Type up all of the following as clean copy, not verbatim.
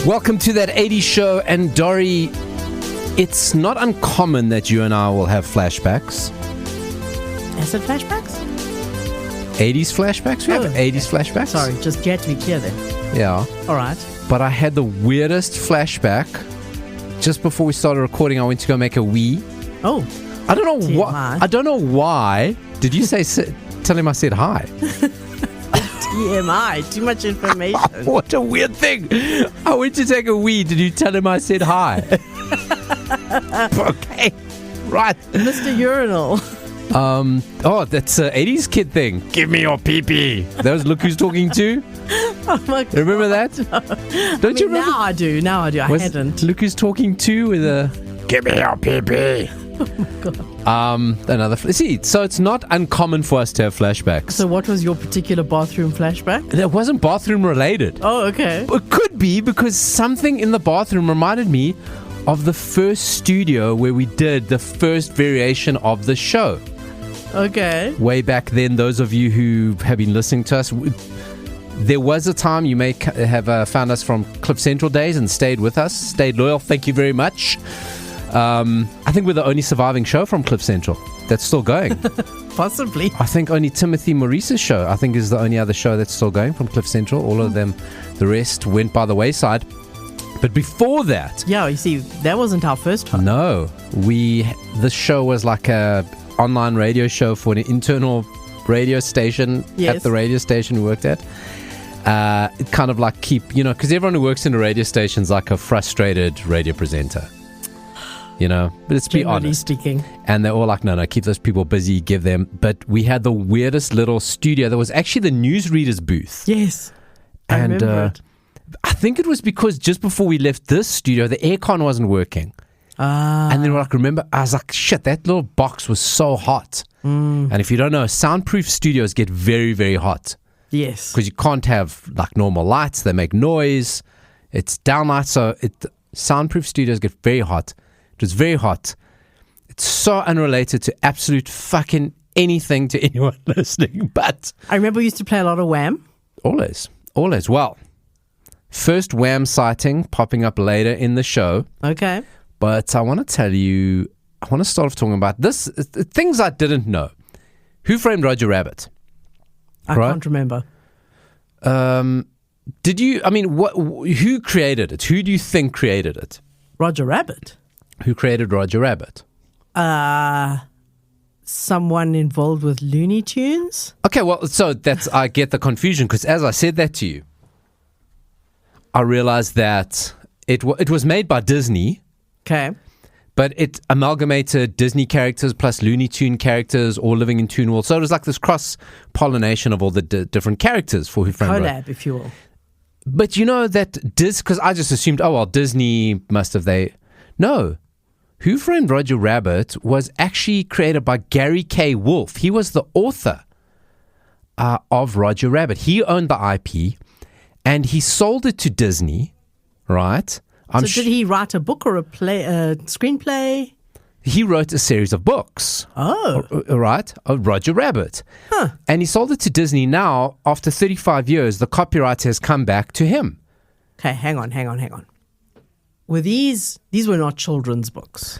Welcome to That 80s Show, and Dori, it's not uncommon that you and I will have flashbacks. Is it flashbacks? 80s flashbacks? We have 80s flashbacks. Sorry, just get to be clear then. Yeah. All right. But I had the weirdest flashback. Just before we started recording, I went to go make a wee. Oh. I don't know why. I don't know why. Did you say? Tell him I said hi. TMI. Too much information. What a weird thing. I went to take a wee. Did you tell him I said hi? Okay. Right. Mr. Urinal. Oh, that's an 80s kid thing. Give me your pee-pee. That was Look Who's Talking To. Oh my God. Remember that? No. Don't you remember? Now I do. I hadn't. Look Who's Talking To with a give me your pee-pee. Oh my God. See, so it's not uncommon for us to have flashbacks. So what was your particular bathroom flashback? That wasn't bathroom related. Oh, okay. It could be because something in the bathroom reminded me of the first studio where we did the first variation of the show. Okay. Way back then, those of you who have been listening to us, there was a time you may have found us from Cliff Central days and stayed with us, stayed loyal. Thank you very much. I think we're the only surviving show from Cliff Central that's still going. Possibly. I think only Timothy Maurice's show, I think, is the only other show that's still going from Cliff Central. All of them, the rest went by the wayside. But before that... Yeah, you see, that wasn't our first one. No. This show was like a online radio show for an internal radio station at the radio station we worked at. It kind of like because everyone who works in a radio station is like a frustrated radio presenter. But let's be honest. Speaking. And they're all like, no, keep those people busy, give them. But we had the weirdest little studio. There was actually the newsreader's booth. Yes. I remember it. I think it was because just before we left this studio, the aircon wasn't working. And then I was like, shit, that little box was so hot. And if you don't know, soundproof studios get very, very hot. Yes. Because you can't have like normal lights. They make noise. It's downlight. So soundproof studios get very hot. It was very hot. It's so unrelated to absolute fucking anything to anyone listening. But I remember we used to play a lot of Wham. Always. Well, first Wham sighting popping up later in the show. Okay. But I want to tell you, I want to start off talking about this, things I didn't know. Who Framed Roger Rabbit? I can't remember. Who created it? Who do you think created it? Roger Rabbit. Who created Roger Rabbit? Someone involved with Looney Tunes? Okay, well, so I get the confusion because as I said that to you, I realized that it was made by Disney. Okay. But it amalgamated Disney characters plus Looney Tune characters all living in Toon World. So it was like this cross-pollination of all the different characters for Who Framed Roger. Collab, if you will. But you know that because I just assumed, Disney must have No. Who Framed Roger Rabbit was actually created by Gary K. Wolfe. He was the author of Roger Rabbit. He owned the IP and he sold it to Disney, right? Did he write a book or a screenplay? He wrote a series of books. Oh. Right? Of Roger Rabbit. Huh. And he sold it to Disney. Now, after 35 years, the copyright has come back to him. Okay, hang on. Were these were not children's books?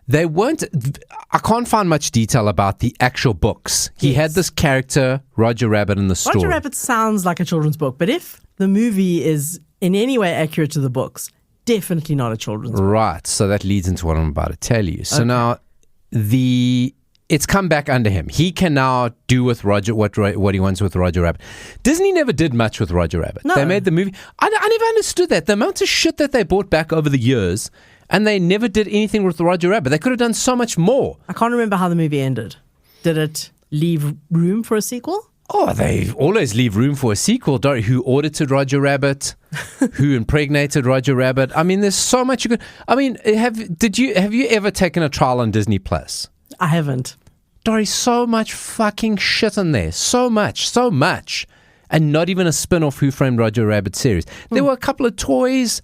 They weren't. I can't find much detail about the actual books. He had this character, Roger Rabbit, in the story. Roger Rabbit sounds like a children's book, but if the movie is in any way accurate to the books, definitely not a children's book. Right. So that leads into what I'm about to tell you. So now it's come back under him. He can now do with Roger what he wants with Roger Rabbit. Disney never did much with Roger Rabbit. No. They made the movie. I never understood that. The amount of shit that they brought back over the years, and they never did anything with Roger Rabbit. They could have done so much more. I can't remember how the movie ended. Did it leave room for a sequel? Oh, they always leave room for a sequel. Dori, who audited Roger Rabbit? Who impregnated Roger Rabbit? I mean, there's so much you could. I mean, have you ever taken a trial on Disney Plus? I haven't. Dori, so much fucking shit in there. So much. And not even a spin-off Who Framed Roger Rabbit series. There were a couple of toys.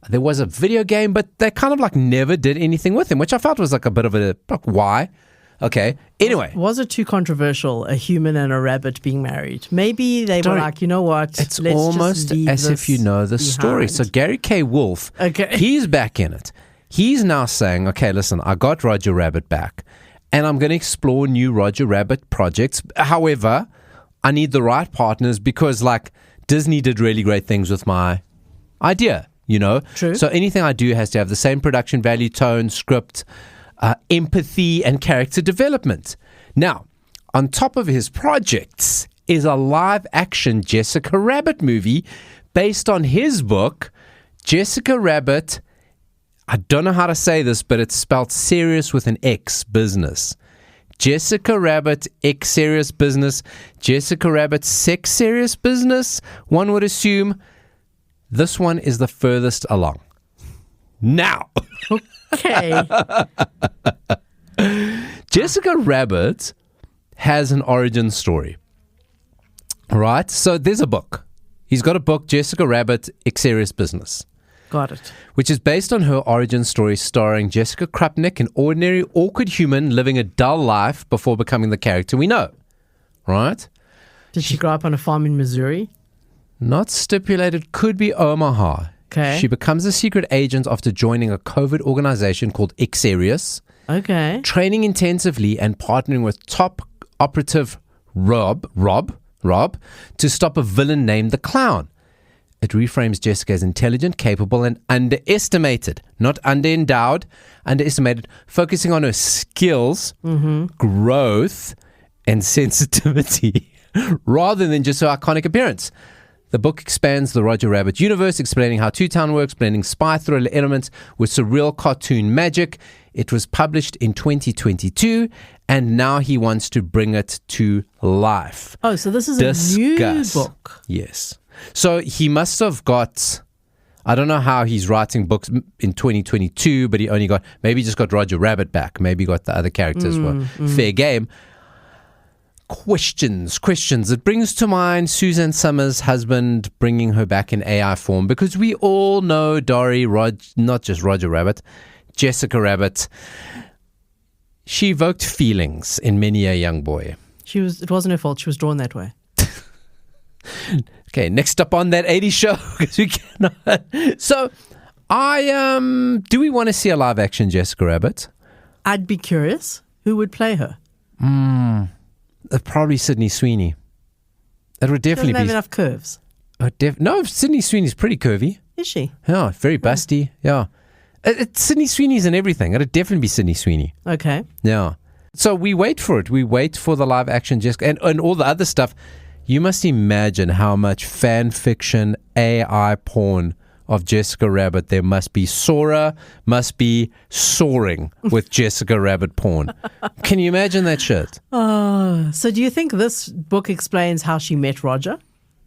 There was a video game, but they kind of like never did anything with him, which I felt was like a bit of a, like, why? Okay. Anyway. Was it too controversial, a human and a rabbit being married? Maybe they were like, you know what? It's let's almost just leave as if you know the story. behind. So Gary K. Wolf, he's back in it. He's now saying, okay, listen, I got Roger Rabbit back, and I'm going to explore new Roger Rabbit projects. However, I need the right partners because, like, Disney did really great things with my idea, you know? True. So anything I do has to have the same production value, tone, script, empathy, and character development. Now, on top of his projects is a live-action Jessica Rabbit movie based on his book, Jessica Rabbit. I don't know how to say this, but it's spelled serious with an X, business. Jessica Rabbit, X serious business. Jessica Rabbit, sex serious business. One would assume this one is the furthest along. Now. Okay. Jessica Rabbit has an origin story. Right? So there's a book. He's got a book, Jessica Rabbit, X serious business. Got it. Which is based on her origin story starring Jessica Krupnik, an ordinary, awkward human living a dull life before becoming the character we know. Right? Did she grow up on a farm in Missouri? Not stipulated, could be Omaha. Okay. She becomes a secret agent after joining a covert organization called Xerius, Okay. training intensively and partnering with top operative Rob, to stop a villain named the Clown. It reframes Jessica as intelligent, capable, and underestimated. Not underendowed, underestimated, focusing on her skills, growth, and sensitivity, rather than just her iconic appearance. The book expands the Roger Rabbit universe, explaining how Two-Town works, blending spy thriller elements with surreal cartoon magic. It was published in 2022, and now he wants to bring it to life. Oh, so this is a new book. Yes. So he must have got, I don't know how he's writing books in 2022, but maybe he just got Roger Rabbit back. Maybe he got the other characters were fair game. Questions. It brings to mind Susan Summers' husband bringing her back in AI form, because we all know Dori, not just Roger Rabbit, Jessica Rabbit. She evoked feelings in many a young boy. It wasn't her fault. She was drawn that way. Okay, next up on that 80s show, because we cannot. So, do we want to see a live action Jessica Rabbit? I'd be curious. Who would play her? Probably Sydney Sweeney. It would definitely Doesn't have enough curves. No, Sydney Sweeney's pretty curvy. Is she? Yeah, very busty. Yeah. Sydney Sweeney's in everything. It'd definitely be Sydney Sweeney. Okay. Yeah. So we wait for it. We wait for the live action Jessica and all the other stuff. You must imagine how much fan fiction, AI porn of Jessica Rabbit there must be. Sora must be soaring with Jessica Rabbit porn. Can you imagine that shit? Oh, so do you think this book explains how she met Roger?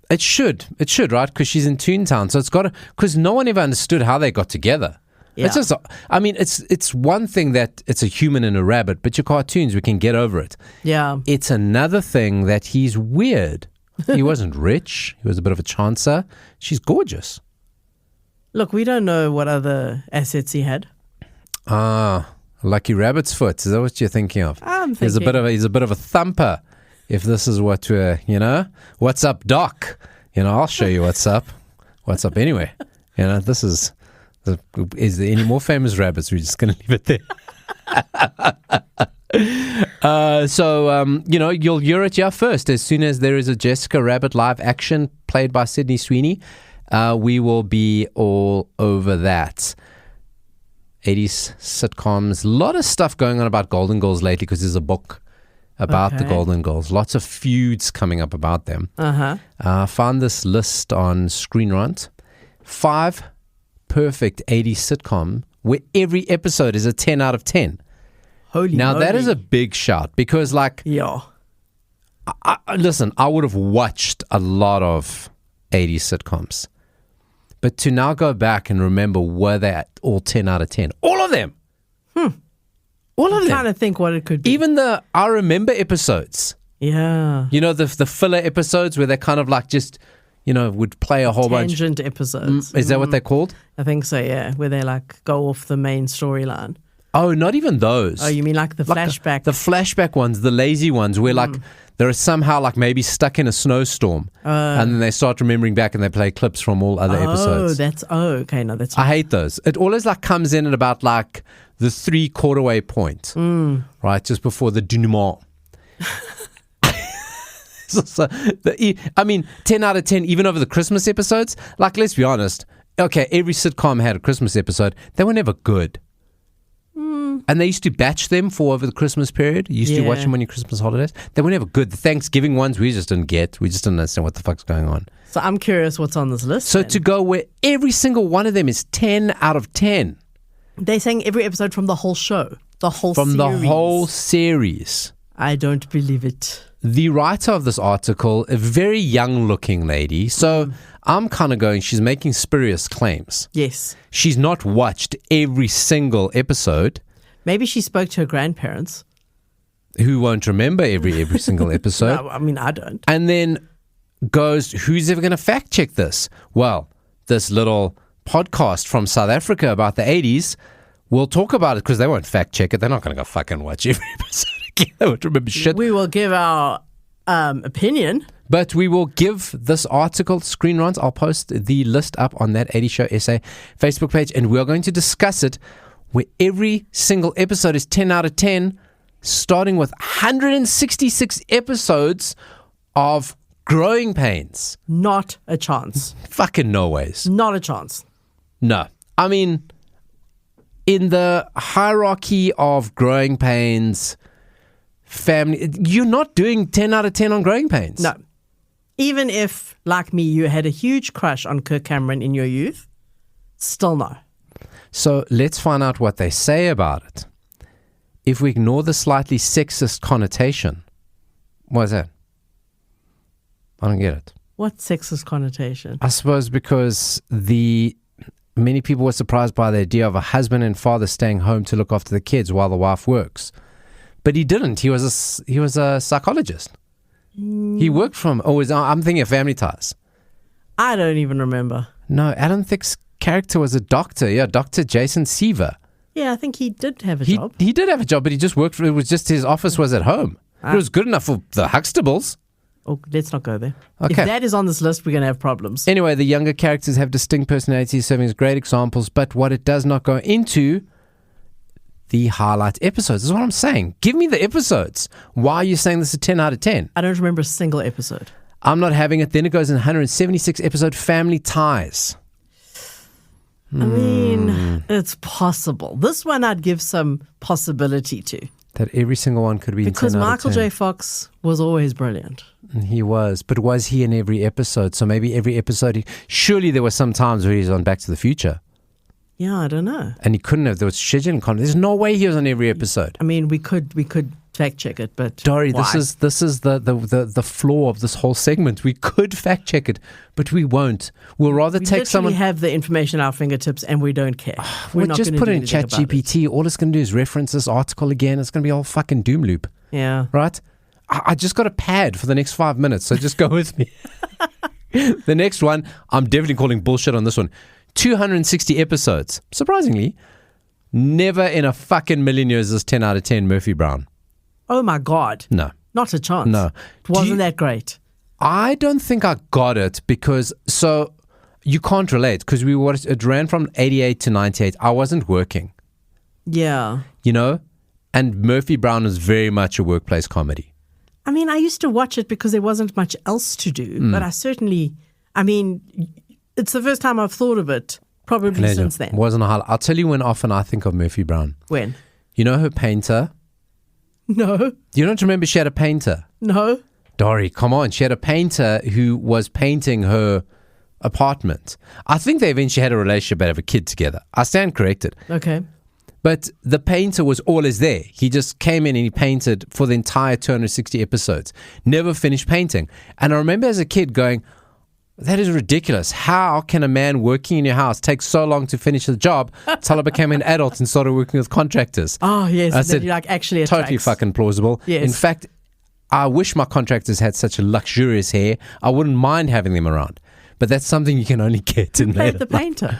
It should, right? Because she's in Toontown. So it's got to, because no one ever understood how they got together. Yeah. It's just, I mean, it's one thing that it's a human and a rabbit, but your cartoons, we can get over it. Yeah. It's another thing that he's weird. He wasn't rich. He was a bit of a chancer. She's gorgeous. Look, we don't know what other assets he had. Lucky rabbit's foot. Is that what you're thinking of? I'm thinking. He's a bit of a thumper. If this is what we're, what's up, Doc? I'll show you what's up. What's up anyway? This is. Is there any more famous rabbits? We're just going to leave it there. You'll hear it here first. As soon as there is a Jessica Rabbit live action played by Sydney Sweeney, we will be all over that. 80s sitcoms. A lot of stuff going on about Golden Girls lately because there's a book about the Golden Girls. Lots of feuds coming up about them. I found this list on Screen Rant. 5 perfect 80s sitcom where every episode is a 10 out of 10. Holy Now, moly. that is a big shout because, yeah. Listen, I would have watched a lot of 80s sitcoms. But to now go back and remember, were they all 10 out of 10? All of them. All of them. I'm trying to think what it could be. Even the I Remember episodes. Yeah. The filler episodes where they kind of would play a whole bunch. Tangent episodes. Is that what they're called? I think so, yeah. Where they go off the main storyline. Oh, not even those. Oh, you mean like the flashback? The flashback ones, the lazy ones, where like they're somehow like maybe stuck in a snowstorm, and then they start remembering back and they play clips from all other episodes. Okay. No, that's. I hate those. It always like comes in at about like the 3/4 way point, right, just before the denouement. I mean, 10 out of 10, even over the Christmas episodes. Like, let's be honest. Okay, every sitcom had a Christmas episode. They were never good. And they used to batch them for over the Christmas period. You used to watch them on your Christmas holidays. They were never good. The Thanksgiving ones, we just didn't get. We just didn't understand what the fuck's going on. So I'm curious what's on this list. So then. to go where every single one of them is 10 out of 10. They're saying every episode from the whole show. The whole series. From the whole series. I don't believe it. The writer of this article, a very young-looking lady. So I'm kind of going, she's making spurious claims. Yes. She's not watched every single episode. Maybe she spoke to her grandparents. Who won't remember every single episode. No, I mean, I don't. And then goes, who's ever going to fact check this? Well, this little podcast from South Africa about the 80s, we'll talk about it because they won't fact check it. They're not going to go fucking watch every episode again. They won't remember shit. We will give our opinion. But we will give this article screen runs. I'll post the list up on that 80 Show SA Facebook page, and we're going to discuss it where every single episode is 10 out of 10, starting with 166 episodes of Growing Pains. Not a chance. Fucking no ways. Not a chance. No. I mean, in the hierarchy of Growing Pains, family, you're not doing 10 out of 10 on Growing Pains. No. Even if, like me, you had a huge crush on Kirk Cameron in your youth, still no. So let's find out what they say about it. If we ignore the slightly sexist connotation, what is that? I don't get it. What sexist connotation? I suppose because many people were surprised by the idea of a husband and father staying home to look after the kids while the wife works. But he didn't. He was a psychologist. He worked from, I'm thinking of Family Ties. I don't even remember. No, Alan Thicke's character was a doctor. Yeah, Dr. Jason Seaver. Yeah, I think he did have a job. He did have a job, but he just worked for, it was just his office was at home. It was good enough for the Huxtables. Oh, let's not go there. Okay. If that is on this list, we're going to have problems. Anyway, the younger characters have distinct personalities, serving as great examples, but what it does not go into, the highlight episodes. This is what I'm saying. Give me the episodes. Why are you saying this is 10 out of 10? I don't remember a single episode. I'm not having it. Then it goes in 176 episode Family Ties. I mean, it's possible. This one I'd give some possibility to. That every single one could be because 10 out of Michael 10. J. Fox was always brilliant. He was. But was he in every episode? So maybe every episode... surely there were some times where he was on Back to the Future. Yeah, I don't know. And he couldn't have. There was scheduling content. There's no way he was on every episode. I mean, we could fact check it, but Dori, why? this is the flaw of this whole segment. We could fact check it, but we won't. We'll rather take someone. We have the information at our fingertips, and we don't care. We'll just put it in ChatGPT. All it's going to do is reference this article again. It's going to be a whole fucking doom loop. Yeah. Right? I just got a pad for the next 5 minutes, so just go with me. The next one, I'm definitely calling bullshit on this one. 260 episodes. Surprisingly, never in a fucking million years is 10 out of 10 Murphy Brown. Oh my God. No. Not a chance. No. It wasn't that great. I don't think I got it because, so you can't relate because it ran from 88 to 98. I wasn't working. Yeah. You know? And Murphy Brown is very much a workplace comedy. I mean, I used to watch it because there wasn't much else to do, but it's the first time I've thought of it, probably since then. Wasn't a highlight. I'll tell you when often I think of Murphy Brown. When? You know her painter? No. You don't remember she had a painter? No. Dori, come on. She had a painter who was painting her apartment. I think they eventually had a relationship and have a kid together. I stand corrected. Okay. But the painter was always there. He just came in and he painted for the entire 260 episodes. Never finished painting. And I remember as a kid going, that is ridiculous. How can a man working in your house take so long to finish the job until I became an adult and started working with contractors? Oh, yes. I said, actually totally fucking plausible. Yes. In fact, I wish my contractors had such a luxurious hair. I wouldn't mind having them around. But that's something you can only get in Who played later the painter?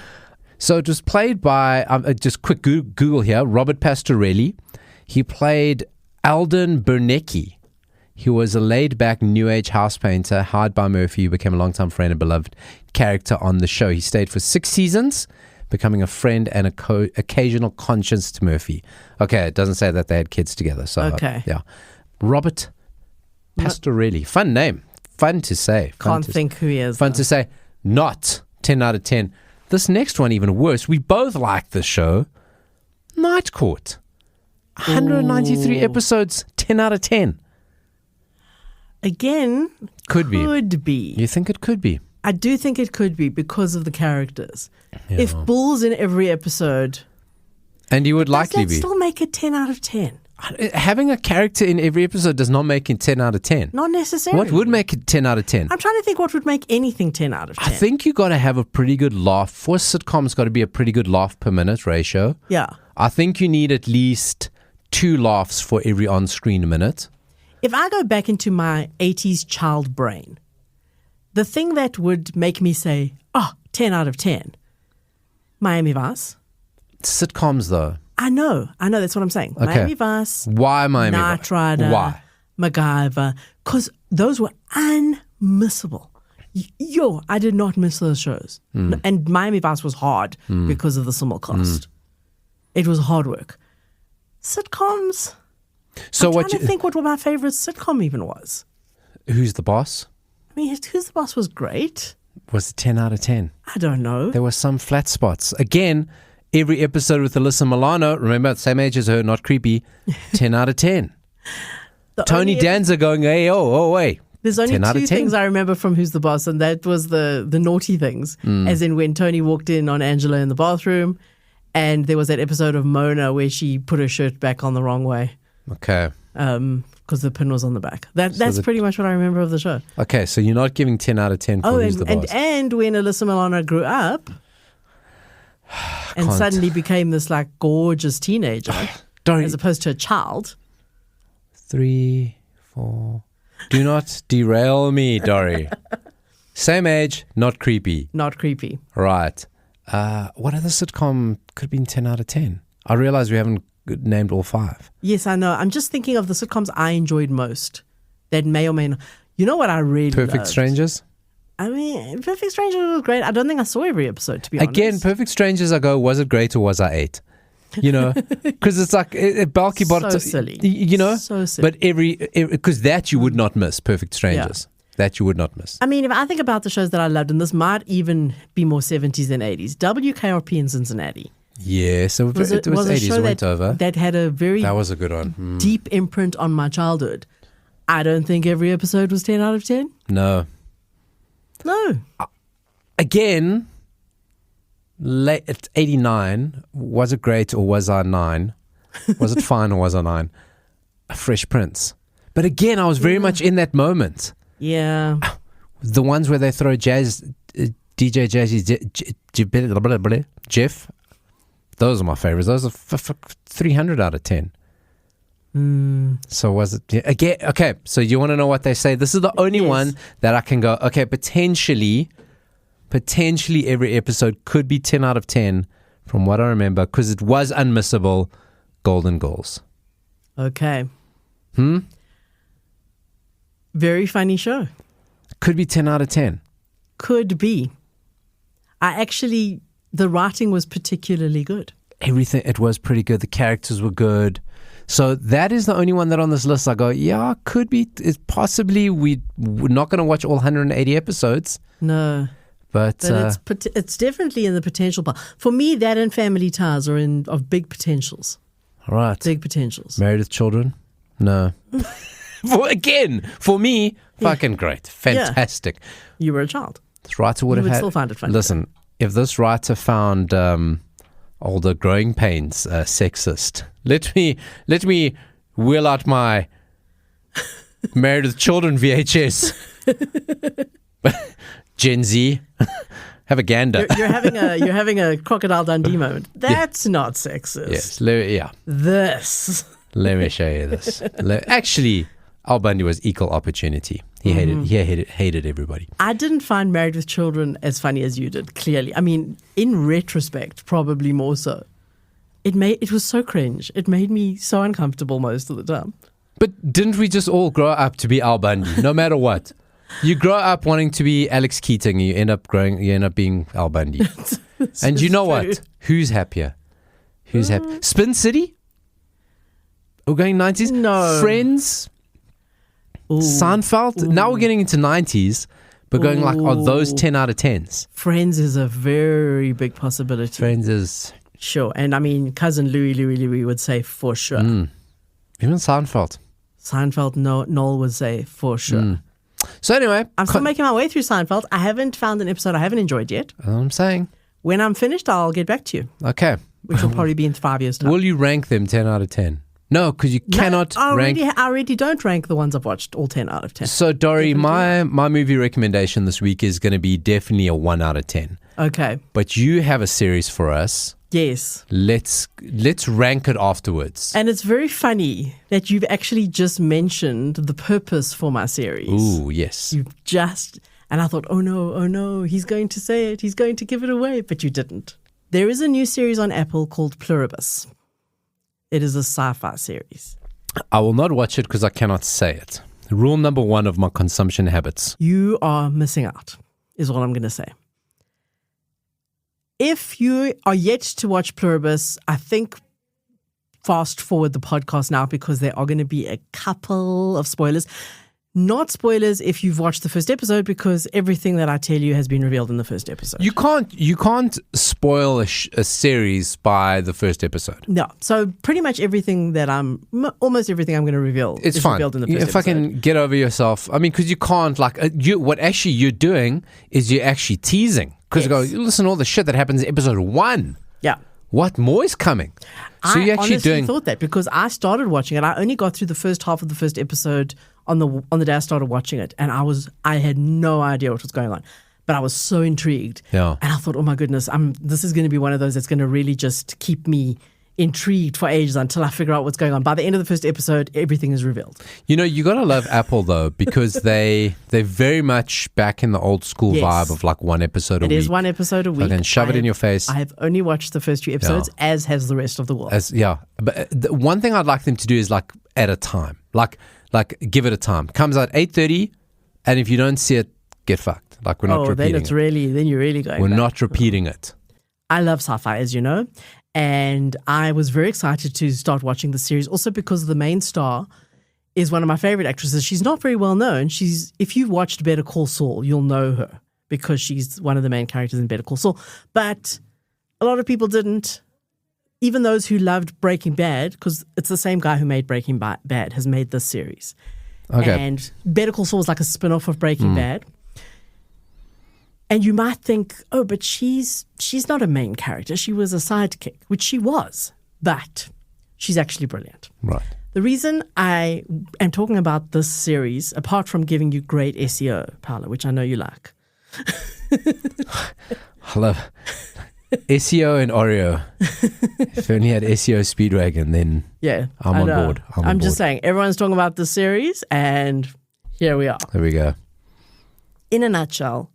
So it was played by, just quick Google here, Robert Pastorelli. He played Alden Bernecki. He was a laid-back New Age house painter hired by Murphy, who became a longtime friend and beloved character on the show. He stayed for 6 seasons, becoming a friend and occasional conscience to Murphy. Okay, it doesn't say that they had kids together. So, okay. Yeah. Robert Pastorelli. Fun name. Fun to say. Can't think who he is. Fun to say. Not 10 out of 10. This next one even worse. We both like this show. Night Court. 193 episodes, 10 out of 10. Again, Could be. You think it could be? I do think it could be because of the characters. Yeah. If Bull's in every episode, and you would likely be, still make it 10 out of 10. Having a character in every episode does not make it 10 out of 10. Not necessarily. What would make it 10 out of 10? I'm trying to think what would make anything 10 out of 10. I think you got to have a pretty good laugh. For sitcoms, got to be a pretty good laugh per minute ratio. Yeah. I think you need at least 2 laughs for every on-screen minute. If I go back into my 80s child brain, the thing that would make me say, 10 out of 10, Miami Vice. Sitcoms, though. I know, that's what I'm saying. Okay. Miami Vice. Why Miami Vice? Knight Rider. Why? MacGyver. Because those were unmissable. I did not miss those shows. And Miami Vice was hard because of the simulcast. It was hard work. Sitcoms. So I'm trying to think what my favorite sitcom even was. Who's the Boss? I mean, Who's the Boss was great. Was it 10 out of 10? I don't know. There were some flat spots. Again, every episode with Alyssa Milano, remember, same age as her, not creepy, 10 out of 10. Tony Danza going, hey, hey. There's only 2 things I remember from Who's the Boss, and that was the naughty things. As in when Tony walked in on Angela in the bathroom, and there was that episode of Mona where she put her shirt back on the wrong way. Okay. Because the pin was on the back. That's pretty much what I remember of the show. Okay, so you're not giving 10 out of 10 for Who's the Boss. And when Alyssa Milano grew up and suddenly became this like gorgeous teenager as opposed to a child. 3, 4. Do not derail me, Dori. Same age, not creepy. Not creepy. Right. What other sitcom could have been 10 out of 10? I realize we haven't named all 5. Yes, I know. I'm just thinking of the sitcoms I enjoyed most that may or may not. You know what I really Perfect loved? Strangers? I mean, Perfect Strangers was great. I don't think I saw every episode, to be honest. Again, Perfect Strangers, I go, was it great or was I 8? You know, because it's like bulky bottom. So silly. You know? So silly. But because that you would not miss, Perfect Strangers. Yeah. That you would not miss. I mean, if I think about the shows that I loved, and this might even be more 70s than 80s, WKRP in Cincinnati. Yes, it was 80s. It went over. That had a very that was a good one. Deep imprint on my childhood. I don't think every episode was 10 out of 10. No. Again, at 89, was it great or was I 9? Was it fine or was I 9? A Fresh Prince. But again, I was very much in that moment. Yeah. The ones where they throw DJ Jazzy, Jeff. Those are my favorites. Those are 300 out of 10. So was it again? Okay, so you want to know what they say? This is the only one that I can go, okay, potentially every episode could be 10 out of 10 from what I remember, because it was unmissable. Golden Girls. Okay. Very funny show. Could be 10 out of 10. Could be. The writing was particularly good. Everything, it was pretty good. The characters were good. So that is the only one that on this list I go, yeah, could be. It's possibly we're not going to watch all 180 episodes. No. But it's definitely in the potential part. For me, that and Family Ties are of big potentials. Right. Big potentials. Married with Children? No. For me, fucking great. Fantastic. Yeah. You were a child. This writer would still find it funny. Listen, if this writer found all the Growing Pains sexist, let me wheel out my Married with Children VHS. Gen Z, have a gander. You're having a Crocodile Dundee moment. That's not sexist. Yes, This. Let me show you this. Actually, Al Bundy was equal opportunity. He hated everybody. I didn't find Married with Children as funny as you did, clearly. I mean, in retrospect, probably more so. It was so cringe. It made me so uncomfortable most of the time. But didn't we just all grow up to be Al Bundy, no matter what? You grow up wanting to be Alex Keating, you end up being Al Bundy. And you know what? Who's happier? Who's happy? Spin City? We're going 90s? No. Friends? Ooh. Seinfeld? Ooh. Now we're getting into 90s, but going like, are those 10 out of 10s? Friends is a very big possibility. Friends is... Sure. And I mean, cousin Louis would say for sure. Even Seinfeld. Seinfeld, Noel would say for sure. So anyway. I'm still making my way through Seinfeld. I haven't found an episode I haven't enjoyed yet. That's what I'm saying. When I'm finished, I'll get back to you. Okay. Which will probably be in 5 years' time. Will you rank them 10 out of 10? No, because you cannot rank... I already don't rank the ones I've watched all 10 out of 10. So, Dori, my movie recommendation this week is going to be definitely a 1 out of 10. Okay. But you have a series for us. Yes. Let's rank it afterwards. And it's very funny that you've actually just mentioned the purpose for my series. Ooh, yes. You've just... And I thought, oh no, he's going to say it. He's going to give it away. But you didn't. There is a new series on Apple called Pluribus. It is a sci-fi series. I will not watch it because I cannot say it. Rule number 1 of my consumption habits. You are missing out, is what I'm going to say. If you are yet to watch Pluribus, I think fast forward the podcast now because there are going to be a couple of spoilers. Not spoilers if you've watched the first episode because everything that I tell you has been revealed in the first episode. You can't spoil a series by the first episode. No. So pretty much everything that almost everything I'm going to reveal is fine. revealed in the first episode. Fucking get over yourself. I mean, because you can't what actually you're doing is you're actually teasing. Because you go, you listen to all the shit that happens in episode 1. Yeah. What more is coming? So I honestly thought that because I started watching it. I only got through the first half of the first episode on the day I started watching it, and I had no idea what was going on, but I was so intrigued. Yeah. And I thought, oh my goodness, this is going to be one of those that's going to really just keep me intrigued for ages until I figure out what's going on. By the end of the first episode, everything is revealed. You know, you got to love Apple though, because they're very much back in the old school vibe of like one episode a week. It is one episode a week. And shove it in your face. I have only watched the first few episodes, as has the rest of the world. But the one thing I'd like them to do is like at a time, like give it a time. Comes out 8:30, and if you don't see it, get fucked. Like we're not repeating it. Then you're really going. We're back. not repeating it. I love sci-fi, as you know. And I was very excited to start watching the series also because the main star is one of my favorite actresses. She's not very well known. If you've watched Better Call Saul, you'll know her because she's one of the main characters in Better Call Saul. But a lot of people didn't. Even those who loved Breaking Bad, because it's the same guy who made Breaking Bad, has made this series. Okay. And Better Call Saul is like a spin-off of Breaking Bad. And you might think, oh, but she's not a main character. She was a sidekick, which she was. But she's actually brilliant. Right. The reason I am talking about this series, apart from giving you great SEO, Paulo, which I know you like. I love SEO and Oreo. If only had SEO Speedwagon, then I'm on board. I'm just saying, everyone's talking about this series, and here we are. There we go. In a nutshell,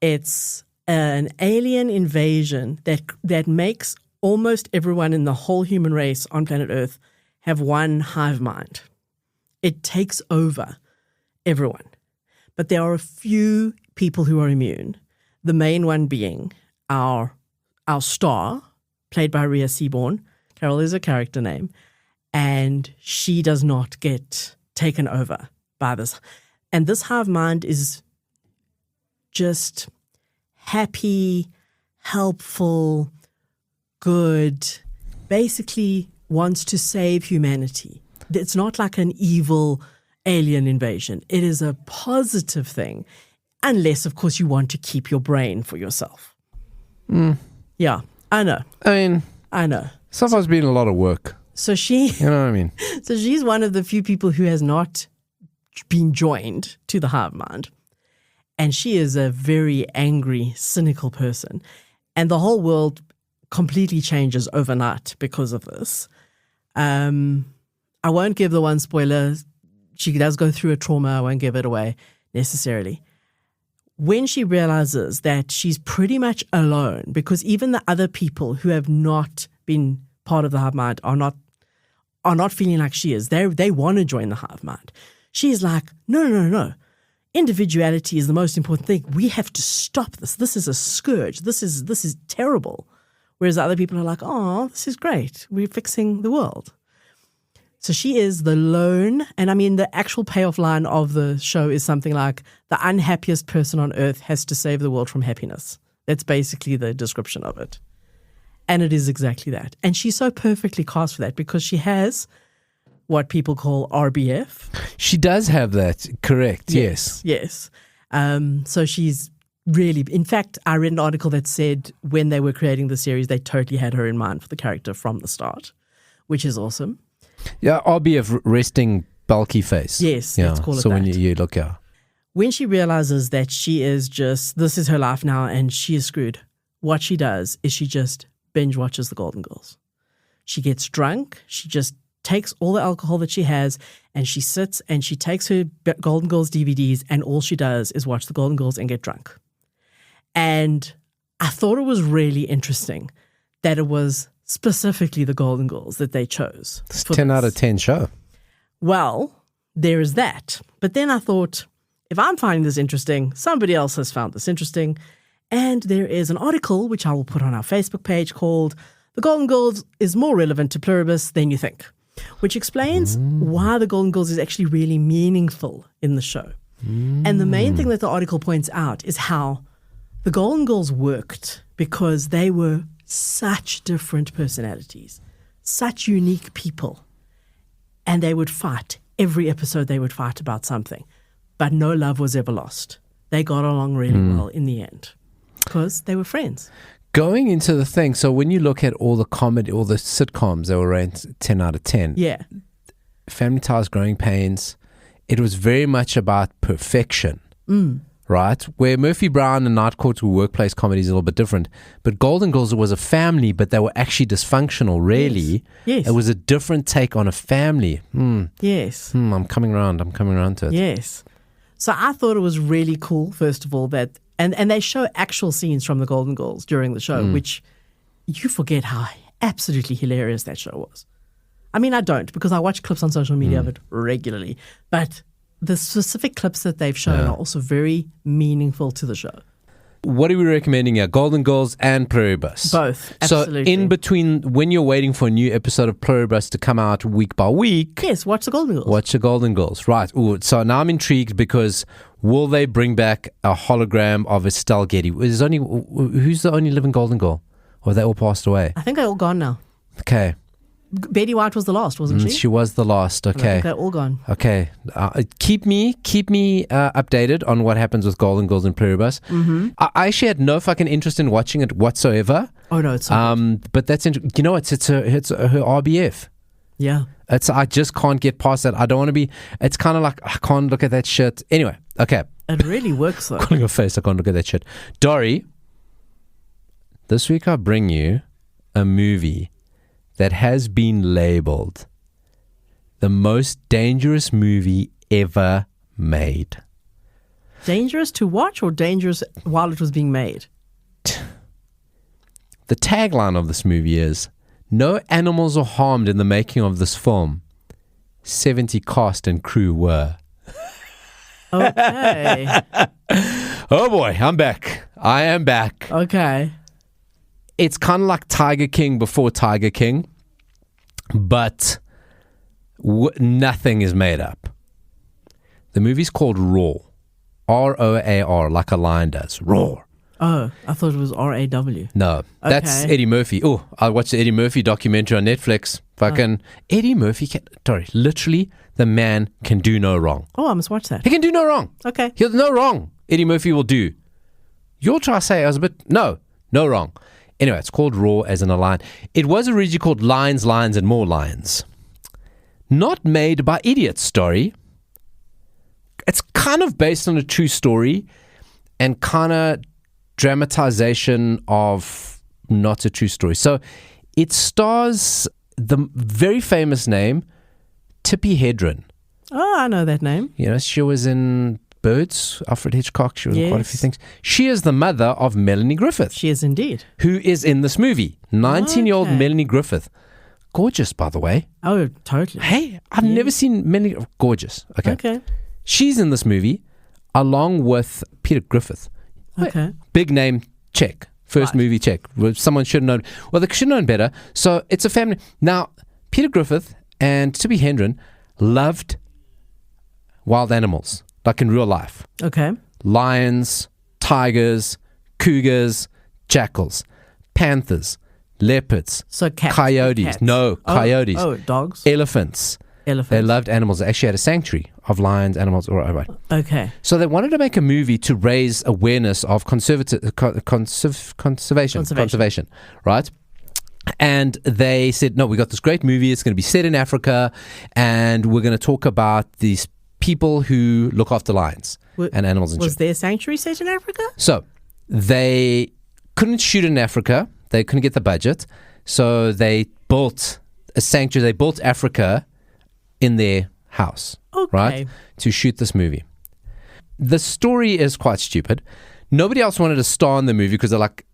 it's an alien invasion that makes almost everyone in the whole human race on planet Earth have one hive mind. It takes over everyone. But there are a few people who are immune. The main one being our star, played by Seaborn. Carol is a character name. And she does not get taken over by this. And this hive mind is just happy, helpful, good, basically wants to save humanity. It's not like an evil alien invasion. It is a positive thing, unless, of course, you want to keep your brain for yourself. Yeah, I know. I know. Stuff has been a lot of work. So you know what I mean? So she's one of the few people who has not been joined to the hive mind. And she is a very angry, cynical person. And the whole world completely changes overnight because of this. I won't give the one spoiler. she does go through a trauma. I won't give it away necessarily. When she realizes that she's pretty much alone, because even the other people who have not been part of the hive mind are not feeling like she is. They want to join the hive mind. She's like, no. Individuality is the most important thing. We have to stop this. This is a scourge. This is terrible. Whereas other people are like, oh, this is great. We're fixing the world. So she is the lone, and I mean the actual payoff line of the show is something like, the unhappiest person on earth has to save the world from happiness. That's basically the description of it. And it is exactly that. And she's so perfectly cast for that because she has what people call R.B.F. She does have that, correct, yes. Yes. So she's really, in fact, I read an article that said when they were creating the series, they totally had her in mind for the character from the start, which is awesome. Yeah, R.B.F. resting bulky face. Yes, yeah. let's call it so that. When you look at her. When she realizes that she is just, this is her life now and she is screwed, what she does is she just binge watches the Golden Girls. She gets drunk. She just takes all the alcohol that she has and she sits and she takes her Golden Girls DVDs and all she does is watch the Golden Girls and get drunk. And I thought it was really interesting that it was specifically the Golden Girls that they chose. It's 10 out of 10 show. Well, there is that. But then I thought, if I'm finding this interesting, somebody else has found this interesting. And there is an article, which I will put on our Facebook page, called The Golden Girls is More Relevant to Pluribus Than You Think, which explains why the Golden Girls is actually really meaningful in the show. And the main thing that the article points out is how the Golden Girls worked because they were such different personalities, such unique people. And they would fight. Every episode they would fight about something. But no love was ever lost. They got along really well in the end because they were friends. Going into the thing, so when you look at all the comedy, all the sitcoms, they were ranked 10 out of 10. Yeah. Family Ties, Growing Pains, it was very much about perfection, right? Where Murphy Brown and Night Court were workplace comedies a little bit different. But Golden Girls was a family, but they were actually dysfunctional, really. Yes. It was a different take on a family. Yes. I'm coming around to it. Yes. So I thought it was really cool, first of all, that and they show actual scenes from the Golden Girls during the show, which you forget how absolutely hilarious that show was. I mean, I don't, because I watch clips on social media of it regularly. But the specific clips that they've shown are also very meaningful to the show. What are we recommending here? Golden Girls and Pluribus? Both, absolutely. So in between, when you're waiting for a new episode of Pluribus to come out week by week, Yes, watch the Golden Girls. watch the Golden Girls. Right. Ooh, so now I'm intrigued because will they bring back a hologram of Estelle Getty? Who's the only living Golden Girl? Or they all passed away? I think they're all gone now. Okay. Betty White was the last, wasn't she? She was the last. I Okay. think they're all gone. Okay. Keep me updated on what happens with Golden Girls and Pluribus. I actually had no fucking interest in watching it whatsoever. Oh, no, it's so good. But that's you know it's her R.B.F. Yeah. I just can't get past that. I don't want to be. It's kind of like I can't look at that shit. Anyway, okay. It really works, though. Calling her face, I can't look at that shit. Dori, this week I bring you a movie that has been labeled the most dangerous movie ever made. Dangerous to watch or dangerous while it was being made? The tagline of this movie is, "No animals are harmed in the making of this film. 70 cast and crew were." Okay. Oh boy, I'm back. I am back. Okay. It's kind of like Tiger King before Tiger King, but nothing is made up. The movie's called Roar. R-O-A-R, like a lion does. Roar. Oh, I thought it was R-A-W. No, that's Okay. Eddie Murphy. Oh, I watched the Eddie Murphy documentary on Netflix. Fucking Eddie Murphy literally, the man can do no wrong. Oh, I must watch that. He can do no wrong. Okay. He'll no wrong. Eddie Murphy will do. You'll try to say I was a bit no wrong. Anyway, it's called Raw as in a lion. It was originally called Lions, Lions, and More Lions. Not made by idiots, story. It's kind of based on a true story and kind of dramatization of not a true story. So it stars the very famous name, Tippi Hedren. Oh, I know that name. You know, she was in Birds, Alfred Hitchcock. She was in quite a few things. She is the mother of Melanie Griffith. She is indeed. Who is in this movie. 19-year-old Melanie Griffith. Gorgeous, by the way. Oh, totally. Hey, I've never seen Melanie. Gorgeous. Okay. She's in this movie along with Peter Griffith. Okay. Big name, check. First movie, check. Someone should have known. Well, they should have known better. So it's a family. Now, Peter Griffith and Tippi Hedren loved wild animals, like in real life. Okay. Lions, tigers, cougars, jackals, panthers, leopards, so cats, coyotes. cats. No, coyotes. Oh, dogs. Elephants. They loved animals. They actually had a sanctuary of lions, animals. Right. Okay. So they wanted to make a movie to raise awareness of conservation, right? And they said, no, we got this great movie. It's going to be set in Africa, and we're going to talk about these people who look after lions and animals and shit. Was their sanctuary set in Africa? So they couldn't shoot in Africa. They couldn't get the budget. So they built a sanctuary. They built Africa in their house, right, to shoot this movie. The story is quite stupid. Nobody else wanted to star in the movie because they're like,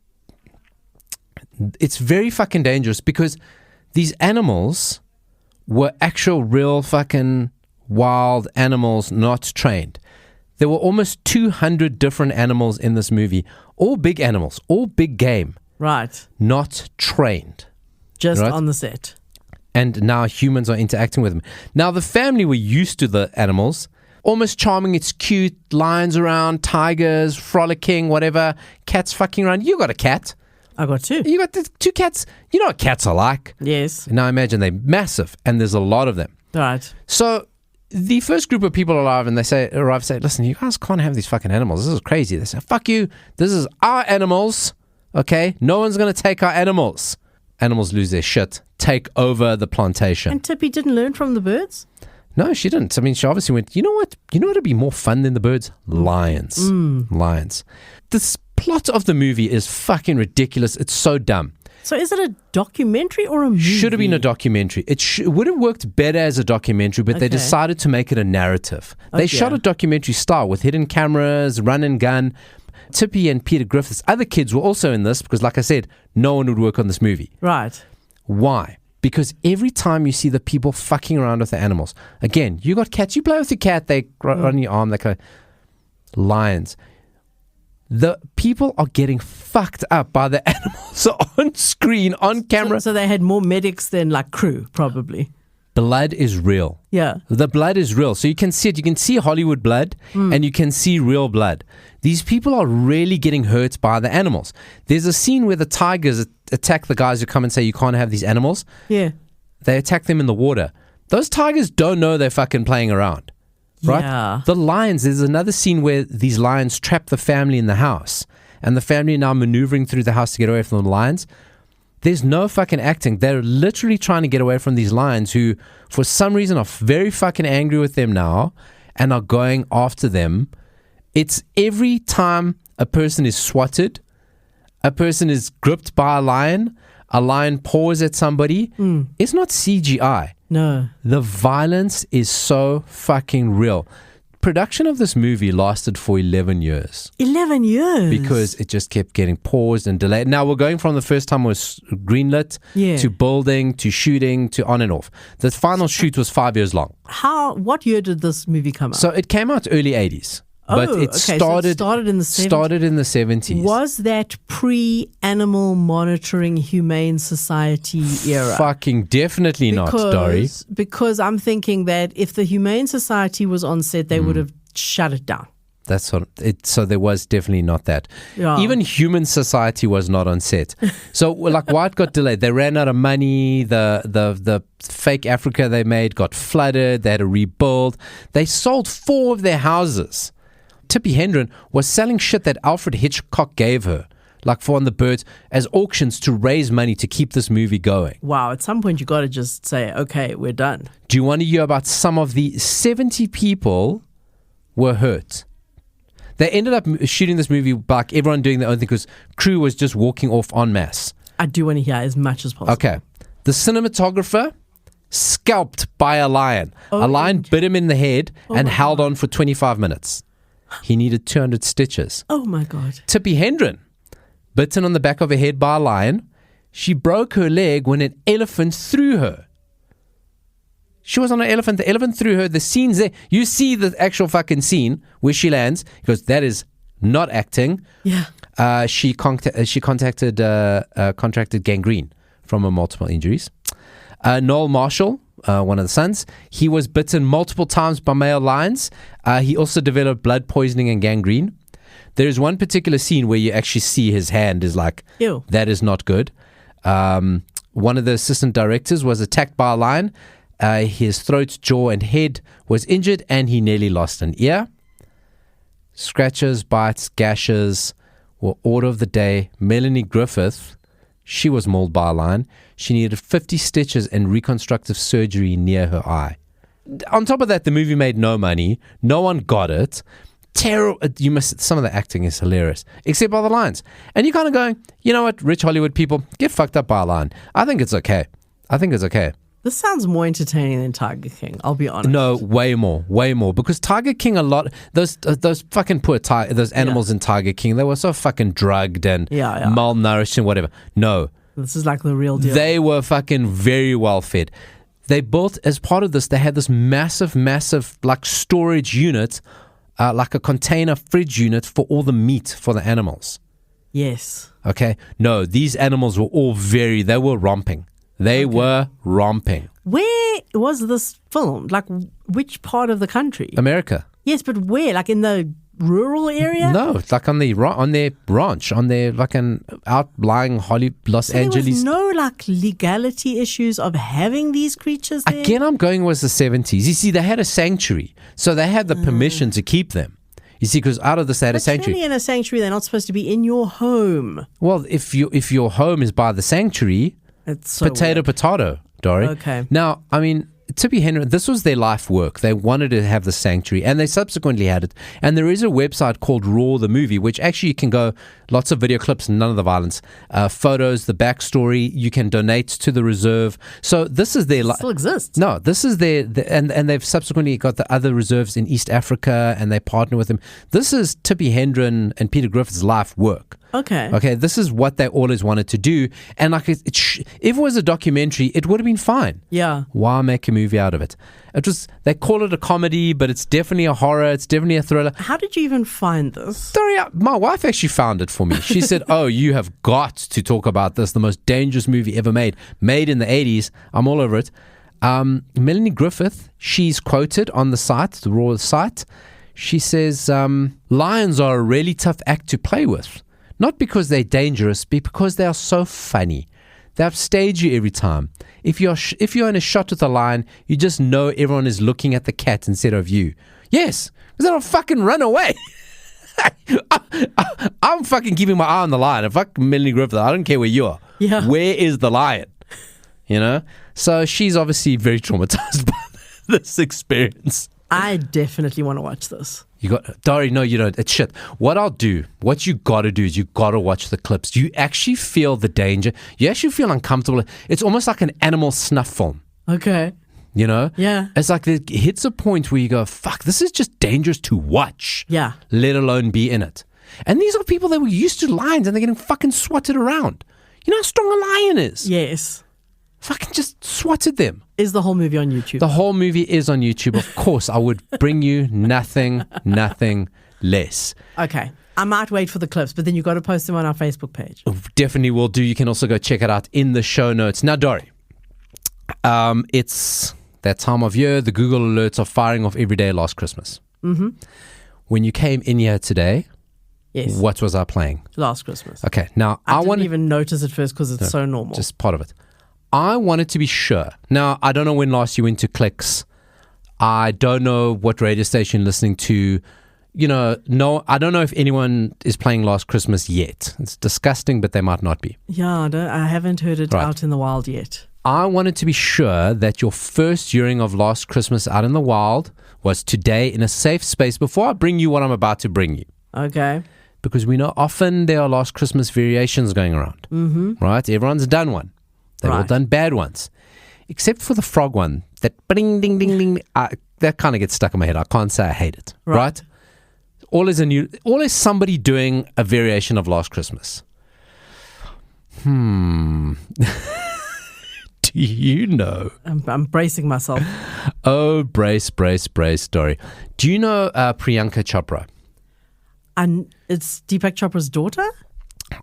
it's very fucking dangerous because these animals were actual real fucking wild animals, not trained. There were almost 200 different animals in this movie, all big animals, all big game. Right. Not trained. Just on the set. And now humans are interacting with them. Now, the family were used to the animals. Almost charming. It's cute. Lions around, tigers, frolicking, whatever. Cats fucking around. You got a cat. I got two. You got the two cats. You know what cats are like. Yes. Now, imagine they're massive, and there's a lot of them. Right. So, the first group of people arrive, and they say, listen, you guys can't have these fucking animals. This is crazy. They say, fuck you. This is our animals. Okay? No one's going to take our animals. Animals lose their shit. Take over the plantation. And Tippi didn't learn from the birds? No, she didn't. I mean, she obviously went, you know what? You know what would be more fun than the birds? Lions. Lions. This plot of the movie is fucking ridiculous. It's so dumb. So is it a documentary or a movie? Should have been a documentary. It would have worked better as a documentary, but they decided to make it a narrative. They shot a documentary style with hidden cameras, run and gun. Tippi and Peter Griffith's other kids were also in this because, like I said, no one would work on this movie. Right. Why? Because every time you see the people fucking around with the animals, again, you got cats, you play with your cat, they run your arm, they go, lions. The people are getting fucked up by the animals on screen, on camera. So they had more medics than like crew, probably. Blood is real. Yeah. The blood is real. So you can see it. You can see Hollywood blood and you can see real blood. These people are really getting hurt by the animals. There's a scene where the tigers attack the guys who come and say you can't have these animals. Yeah. They attack them in the water. Those tigers don't know they're fucking playing around. Right? Yeah. The lions, there's another scene where these lions trap the family in the house. And the family are now maneuvering through the house to get away from the lions. There's no fucking acting. They're literally trying to get away from these lions who, for some reason, are very fucking angry with them now and are going after them. It's every time a person is swatted, a person is gripped by a lion paws at somebody. It's not CGI. No. The violence is so fucking real. Production of this movie lasted for 11 years. 11 years? Because it just kept getting paused and delayed. Now we're going from the first time it was greenlit to building to shooting to on and off. The final shoot was 5 years long. What year did this movie come out? So it came out early 80s. But it started in the 70s. Started in the 70s. Was that pre-animal monitoring humane society era? Fucking definitely not, Dori. Because I'm thinking that if the humane society was on set, they would have shut it down. That's what it. So there was definitely not that. Yeah. Even Human Society was not on set. So like, why it got delayed? They ran out of money. The fake Africa they made got flooded. They had to rebuild. They sold 4 of their houses. Tippi Hedren was selling shit that Alfred Hitchcock gave her, like for On the Birds, as auctions to raise money to keep this movie going. Wow, at some point you got to just say, okay, we're done. Do you want to hear about some of the 70 people were hurt? They ended up shooting this movie like everyone doing their own thing because crew was just walking off en masse. I do want to hear as much as possible. Okay. The cinematographer, scalped by a lion. Oh, a lion bit him in the head and my held on for 25 minutes. He needed 200 stitches. Oh my God. Tippi Hedren, bitten on the back of her head by a lion. She broke her leg when an elephant threw her. She was on an elephant. The elephant threw her. The scene's there. You see the actual fucking scene where she lands. Because that is not acting. Yeah. She contracted gangrene from her multiple injuries. Noel Marshall, one of the sons, he was bitten multiple times by male lions. He also developed blood poisoning and gangrene. There is one particular scene where you actually see his hand is like, ew, that is not good. One of the assistant directors was attacked by a lion. His throat, jaw, and head was injured, and he nearly lost an ear. Scratches, bites, gashes were order of the day. Melanie Griffith, she was mauled by a lion. She needed 50 stitches and reconstructive surgery near her eye. On top of that, the movie made no money. No one got it. Some of the acting is hilarious, except by the lions. And you're kind of going, you know what, rich Hollywood people, get fucked up by a lion. I think it's okay. This sounds more entertaining than Tiger King, I'll be honest. No, way more. Because Tiger King, those fucking poor those animals in Tiger King, they were so fucking drugged and malnourished and whatever. No. This is like the real deal. They were fucking very well fed. They built, as part of this, they had this massive, like storage unit, like a container fridge unit for all the meat for the animals. Yes. Okay. No, these animals were all they were romping. They were romping. Where was this filmed? Like, which part of the country? America. Yes, but where? Like in the rural area? No, it's like on their ranch, on their like an outlying Los Angeles. There was no like legality issues of having these creatures there? Again, I'm going with the 70s. You see, they had a sanctuary, so they had the permission to keep them. You see, because out of this they had a sanctuary. Surely in a sanctuary, they're not supposed to be in your home. Well, if your home is by the sanctuary, it's so potato, Dori. Okay. Now, I mean, Tippi Hedren, this was their life work. They wanted to have the sanctuary, and they subsequently had it. And there is a website called Raw the Movie, which actually you can go, lots of video clips, none of the violence, photos, the backstory. You can donate to the reserve. So this is their life. Still exists. No, this is and they've subsequently got the other reserves in East Africa, and they partner with them. This is Tippi Hedren and Peter Griffith's life work. Okay, this is what they always wanted to do. And like, if it was a documentary, it would have been fine. Yeah. Why make a movie out of it? They call it a comedy, but it's definitely a horror. It's definitely a thriller. How did you even find this? Sorry, my wife actually found it for me. She said, oh, you have got to talk about this. The most dangerous movie ever made in the 80s. I'm all over it. Melanie Griffith, she's quoted on the site, the Raw site. She says, lions are a really tough act to play with. Not because they're dangerous, but because they are so funny. They upstage you every time. If you're in a shot with a lion, you just know everyone is looking at the cat instead of you. Yes, because they don't fucking run away. I'm fucking keeping my eye on the lion. If I Melanie Griffith, I don't care where you are. Yeah. Where is the lion? You know? So she's obviously very traumatized by this experience. I definitely want to watch this. Dori, no, you don't. It's shit. What you got to do is you got to watch the clips. You actually feel the danger. You actually feel uncomfortable. It's almost like an animal snuff film. Okay. You know? Yeah. It's like it hits a point where you go, fuck, this is just dangerous to watch. Yeah. Let alone be in it. And these are people that were used to lions and they're getting fucking swatted around. You know how strong a lion is? Yes. Fucking just swatted them. Is the whole movie on YouTube? The whole movie is on YouTube. Of course, I would bring you nothing less. Okay. I might wait for the clips, but then you got to post them on our Facebook page. Definitely will do. You can also go check it out in the show notes. Now, Dori, it's that time of year. The Google alerts are firing off every day last Christmas. Mm-hmm. When you came in here today, yes, what was I playing? Last Christmas. Okay. Now, I didn't even notice it first because it's so normal. Just part of it. I wanted to be sure. Now, I don't know when last you went to Clicks. I don't know what radio station you're listening to. You know, no, I don't know if anyone is playing Last Christmas yet. It's disgusting, but they might not be. Yeah, I haven't heard it out in the wild yet. I wanted to be sure that your first hearing of Last Christmas out in the wild was today in a safe space before I bring you what I'm about to bring you. Okay. Because we know often there are Last Christmas variations going around. Mm-hmm. Right? Everyone's done one. They've all done bad ones. except for the frog one. That ding, ding, ding, ding. That kind of gets stuck in my head. I can't say I hate it. Right? Always somebody doing a variation of Last Christmas. Do you know? I'm bracing myself. Oh, brace, Dori. Do you know Priyanka Chopra? And it's Deepak Chopra's daughter?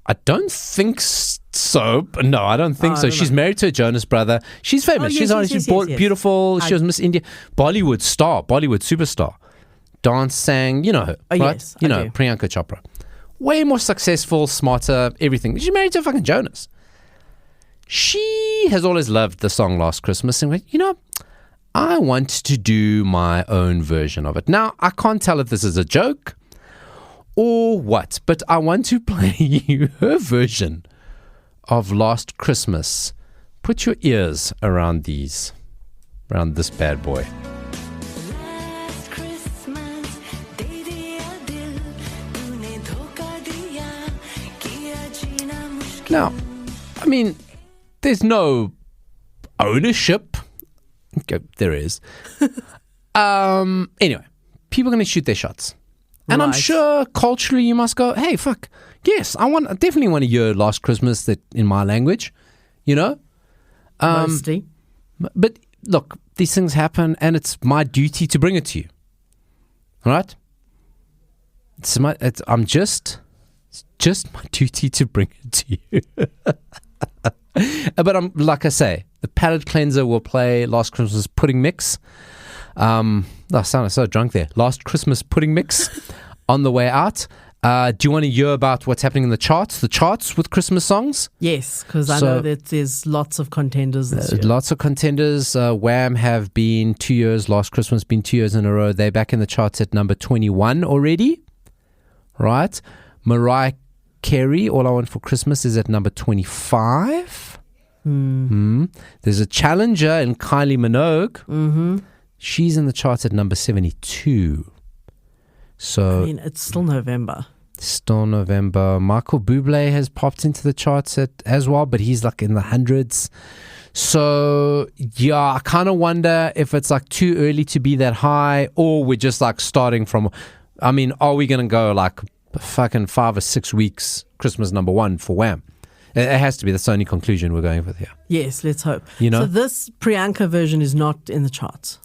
I don't think so. No, I don't think so. She's married to a Jonas brother. She's famous. She's beautiful. She was Miss India. Bollywood superstar. Dance, sang, you know her. Right? Yes, you know, Priyanka Chopra. Way more successful, smarter, everything. She's married to a fucking Jonas. She has always loved the song Last Christmas and went, I want to do my own version of it. Now, I can't tell if this is a joke or what, but I want to play you her version of Last Christmas. Put your ears around this bad boy. Now, I mean, there's no ownership. Okay, there is. Anyway, people are going to shoot their shots. And I'm sure culturally you must go, hey, fuck, yes, I definitely want to hear Last Christmas that in my language, Mostly. But look, these things happen and it's my duty to bring it to you. All right? It's just my duty to bring it to you. But like I say, the palate cleanser will play Last Christmas Pudding Mix. I sounded so drunk there. Last Christmas Pudding Mix on the way out. Do you want to hear about what's happening in the charts? The charts with Christmas songs? Yes, because I know that there's lots of contenders this year. Lots of contenders. Wham have been 2 years. Last Christmas been 2 years in a row. They're back in the charts at number 21 already. Right? Mariah Carey, All I Want for Christmas, is at number 25. There's a challenger in Kylie Minogue. She's in the charts at number 72. So I mean, it's still November. Michael Bublé has popped into the charts as well, but he's like in the hundreds. So yeah, I kind of wonder if it's like too early to be that high, or we're just like starting from. I mean, are we going to go like fucking 5 or 6 weeks Christmas number one for Wham? It has to be. That's the only conclusion we're going with here. Yes, let's hope. So this Priyanka version is not in the charts.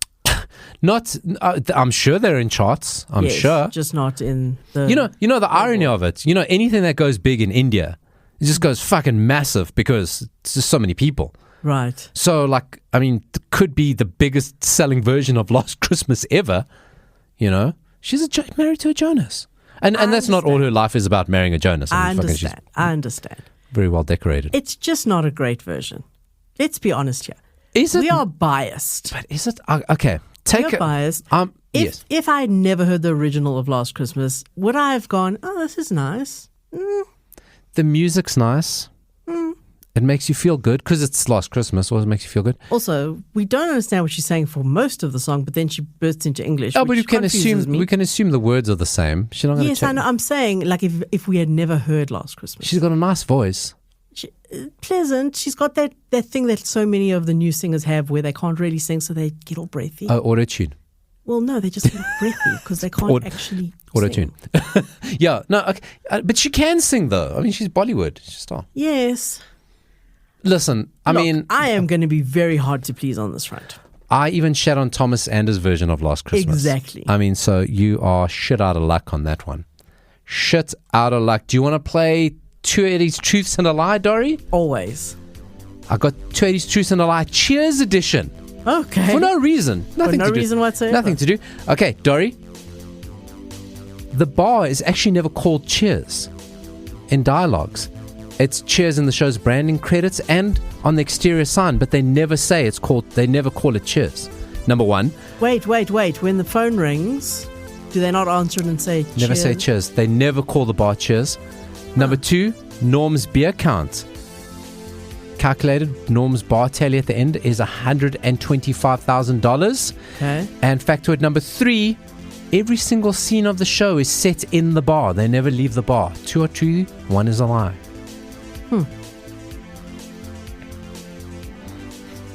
I'm sure they're in charts. I'm sure, just not in the. You know the irony of it. Anything that goes big in India, it just goes fucking massive because it's just so many people. Right. So like, I mean, it could be the biggest selling version of Last Christmas ever. She's married to a Jonas. And that's not all her life is about, marrying a Jonas. I understand. Very well decorated. It's just not a great version. Let's be honest here. We are biased. But is it? Okay. We're biased. Yes. If I had never heard the original of Last Christmas, would I have gone, oh, this is nice? The music's nice. It makes you feel good because it's Last Christmas. Always makes you feel good. Also, we don't understand what she's saying for most of the song, but then she bursts into English. Oh, but we can assume the words are the same. She's not going to Yes, I know. I'm saying, like, if we had never heard Last Christmas. She's got a nice voice. Pleasant. She's got that thing that so many of the new singers have where they can't really sing, so they get all breathy. Oh, auto-tune. Well, no, they just get breathy because they can't actually auto-tune. Yeah, no, okay. But she can sing, though. I mean, she's Bollywood. She's a star. Yes. Listen, I am going to be very hard to please on this front. I even shat on Thomas Anders' version of Last Christmas. Exactly. I mean, so you are shit out of luck on that one. Shit out of luck. Do you want to play 280's Truths and a Lie, Dori? Always. I got 280's Truths and a Lie Cheers edition. Okay. For no reason. Nothing to do. reason whatsoever. Nothing to do. Okay, Dori. The bar is actually never called Cheers in dialogues. It's Cheers in the show's branding credits and on the exterior sign, but they never say they never call it Cheers. Number one. Wait. When the phone rings, do they not answer it and say Cheers? Never say Cheers. They never call the bar Cheers. Number two, Norm's beer count. Calculated, Norm's bar tally at the end is $125,000. Okay. And factoid number three, every single scene of the show is set in the bar. They never leave the bar. 2 or 2, 1 is a lie.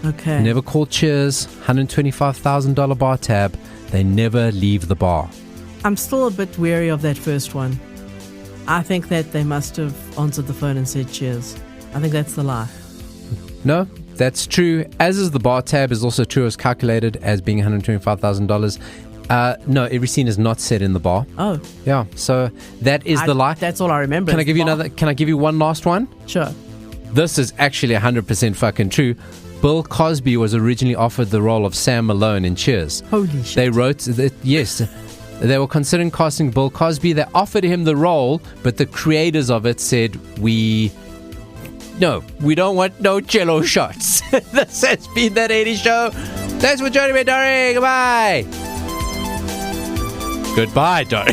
Okay. Never call Cheers. $125,000 bar tab. They never leave the bar. I'm still a bit wary of that first one. I think that they must have answered the phone and said cheers. I think that's the lie. No, that's true. As is the bar tab is also true. It's calculated as being $125,000. No, every scene is not set in the bar. Oh. Yeah, so that is the lie. That's all I remember. Can I give you another? Can I give you one last one? Sure. This is actually 100% fucking true. Bill Cosby was originally offered the role of Sam Malone in Cheers. Holy shit. They wrote that, yes, they were considering casting Bill Cosby. They offered him the role, but the creators of it said, we don't want no jello shots. This has been That 80s Show. Thanks for joining me, Dori. Goodbye. Goodbye, Dori.